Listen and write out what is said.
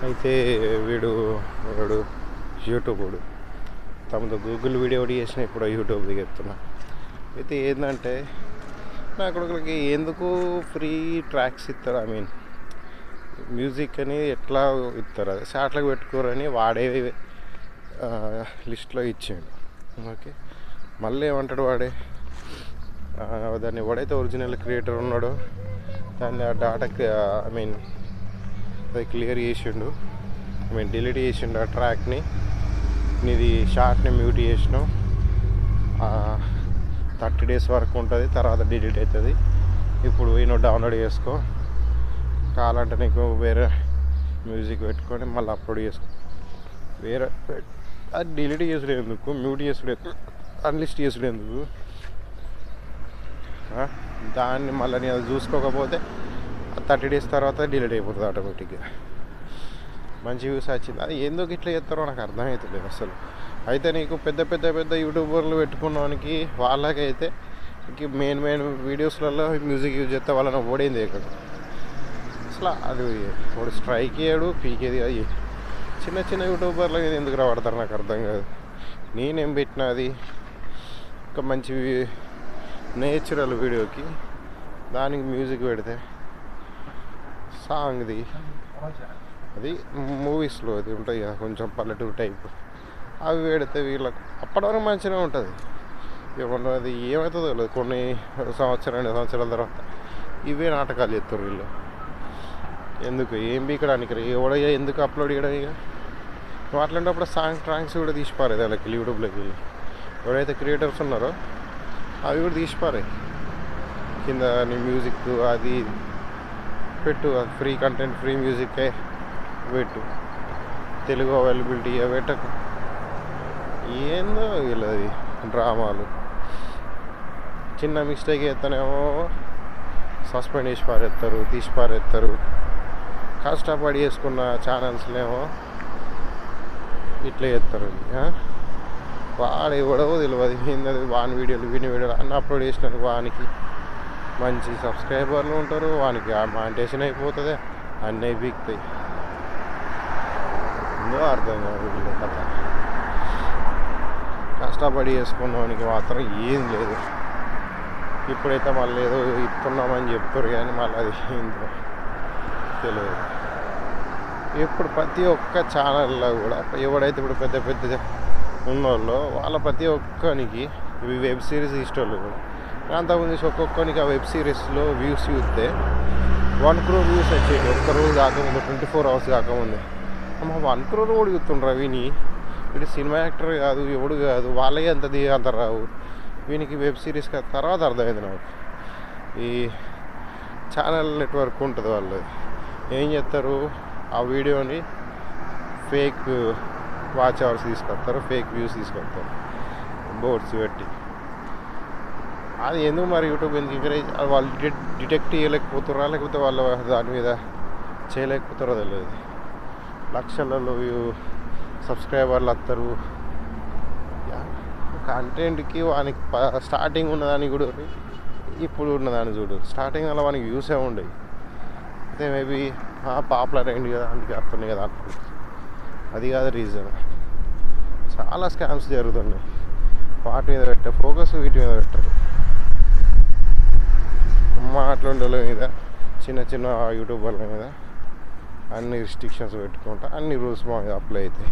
అయితే వీడు యూట్యూబ్ తమతో గూగుల్ వీడియో ఒకటి చేసిన ఇప్పుడు యూట్యూబ్ దిగెత్తున్నా. అయితే ఏంటంటే నా కొడుకులకి ఎందుకు ఫ్రీ ట్రాక్స్ ఇస్తారు, ఐ మీన్ మ్యూజిక్ అని ఎట్లా ఇస్తారు, అది షార్ట్లకు పెట్టుకోరని వాడే లిస్ట్లో ఇచ్చాడు. ఓకే, మళ్ళీ ఏమంటాడు వాడే, దాన్ని ఎవడైతే ఒరిజినల్ క్రియేటర్ ఉన్నాడో దాన్ని ఆ డాటా ఐ మీన్ అది క్లియర్ చేసిండు, ఐ మీన్ డిలీట్ చేసిండు ఆ ట్రాక్ని, నీది షార్ట్ని మ్యూట్ చేసినావు, 30 days వరకు ఉంటుంది, తర్వాత డిలీట్ అవుతుంది. ఇప్పుడు నువ్వు డౌన్లోడ్ చేసుకో, కావాలంటే నీకు వేరే మ్యూజిక్ పెట్టుకొని మళ్ళీ అప్లోడ్ చేసుకో. వేరే అది డిలీట్ చేసుడు ఎందుకు, మ్యూట్ చేసుడు ఎందుకు, అన్లిస్ట్ చేసుడు ఎందుకు, దాన్ని మళ్ళీ నేను అది చూసుకోకపోతే 30 days తర్వాత డిలీట్ అయిపోతుంది ఆటోమేటిక్గా. మంచి వ్యూస్ వచ్చింది, అది ఎందుకు ఇట్లా చేస్తారో నాకు అర్థమవుతలేదు అసలు. అయితే నీకు పెద్ద యూట్యూబర్లు పెట్టుకున్నానికి వాళ్ళకైతే మెయిన్ వీడియోస్లలో మ్యూజిక్ యూజ్ చేస్తే వాళ్ళని ఓడేంది ఇక్కడ అసలు. అది వాడు స్ట్రైక్ చేయడు, పీకేది. అది చిన్న యూట్యూబర్లు ఎందుకు రావడతారు నాకు అర్థం కాదు. నేనేం పెట్టినా అది ఒక మంచి నేచురల్ వీడియోకి దానికి మ్యూజిక్ పెడితే సాంగ్ది, అది మూవీస్లో అది ఉంటాయి కదా కొంచెం పల్లెటూరు టైప్, అవి పెడితే వీళ్ళకు అప్పటి వరకు మంచిగా ఉంటుంది. ఏమన్నా అది ఏమవుతుందో తెలియదు, కొన్ని సంవత్సరాల తర్వాత ఇవే నాటకాలు చేస్తారు వీళ్ళు. ఎందుకు ఏం బీకడానికి ఎవడయ్యా, ఎందుకు అప్లోడ్ చేయడం? ఇక అట్లాంటప్పుడు ట్రాంక్స్ కూడా తీసిపారేది వాళ్ళకి యూట్యూబ్లోకి వెళ్ళి, ఎవరైతే క్రియేటర్స్ ఉన్నారో అవి కూడా తీసిపారే. కింద నీ మ్యూజిక్ అది పెట్టు, ఫ్రీ కంటెంట్, ఫ్రీ మ్యూజిక్కే పెట్టు, తెలుగు అవైలబిలిటీ పెట్టకు. ఏందో వీళ్ళది డ్రామాలు. చిన్న మిస్టేక్ చేస్తేనేమో సస్పెండ్ చేసి పారేస్తారు, తీసి పారేస్తారు. కష్టపడి చేసుకున్న ఛానల్స్లేమో ఇట్లా చేస్తారు. వాడు ఎవడో తెలియదు, ఏంది వాని వీడియోలు అన్నీ అప్లోడ్ చేసినందుకు వానికి మంచి సబ్స్క్రైబర్లు ఉంటారు, వానికి మానిటేషన్ అయిపోతుంది, అన్నీ అయిపోతాయి. ఎందో అర్థం కాదు వీళ్ళ కథ. కష్టపడి చేసుకున్నవానికి మాత్రం ఏం లేదు. ఇప్పుడైతే మళ్ళీ ఏదో ఇస్తున్నామని చెప్తారు కానీ మళ్ళీ అది ఏందో తెలియదు. ఇప్పుడు ప్రతి ఒక్క ఛానల్లో కూడా ఎవడైతే ఇప్పుడు పెద్ద ఉన్నోళ్ళు వాళ్ళ ప్రతి ఒక్కరికి వెబ్ సిరీస్ ఇష్టోళ్ళు కూడా అంతకుముందు ఒక్కొక్కరికి ఆ వెబ్ సిరీస్లో వ్యూస్ చూస్తే 1 crore వ్యూస్ వచ్చేది ఒక్కరోజు కాకముందు, 24 hours కాకముందే. అమ్మ 1 crore కూడా చూస్తుండ్రా విని, వీడు సినిమా యాక్టర్ కాదు, ఎవడు కాదు, వాళ్ళే అంత రావు, వీనికి వెబ్ సిరీస్ కాదు. తర్వాత అర్థమైంది నాకు, ఈ ఛానల్ నెట్వర్క్ ఉంటుంది వాళ్ళు ఏం చేస్తారు, ఆ వీడియోని ఫేక్ వాచ్ అవర్స్ తీసుకొస్తారు, ఫేక్ వ్యూస్ తీసుకొస్తారు బోర్డ్స్ పెట్టి. అది ఎందుకు మరి యూట్యూబ్ ఎందుకు ఎంకరేజ్, వాళ్ళు డిటెక్ట్ చేయలేకపోతారా, లేకపోతే వాళ్ళ దాని మీద చేయలేకపోతారో తెలియదు. లక్షలలో సబ్స్క్రైబర్లు వస్తారు. కంటెంట్కి వానికి స్టార్టింగ్ ఉన్నదాన్ని కూడా ఇప్పుడు ఉన్నదాన్ని చూడు, స్టార్టింగ్ అలా వానికి వ్యూసే ఉండేవి. అయితే మేబీ పాపులర్ అయింది కదా అందుకే వస్తున్నాయి కదా అనుకుంటుంది. అది కాదు రీజన్. చాలా స్కామ్స్ జరుగుతున్నాయి, వాటి మీద పెట్టే ఫోకస్ వీటి మీద పెట్టారు. అట్లాంటి వాళ్ళ మీద చిన్న యూట్యూబర్ల మీద అన్ని రిస్ట్రిక్షన్స్ పెట్టుకుంటా, అన్ని రూల్స్ మా మీద అప్లై అవుతాయి.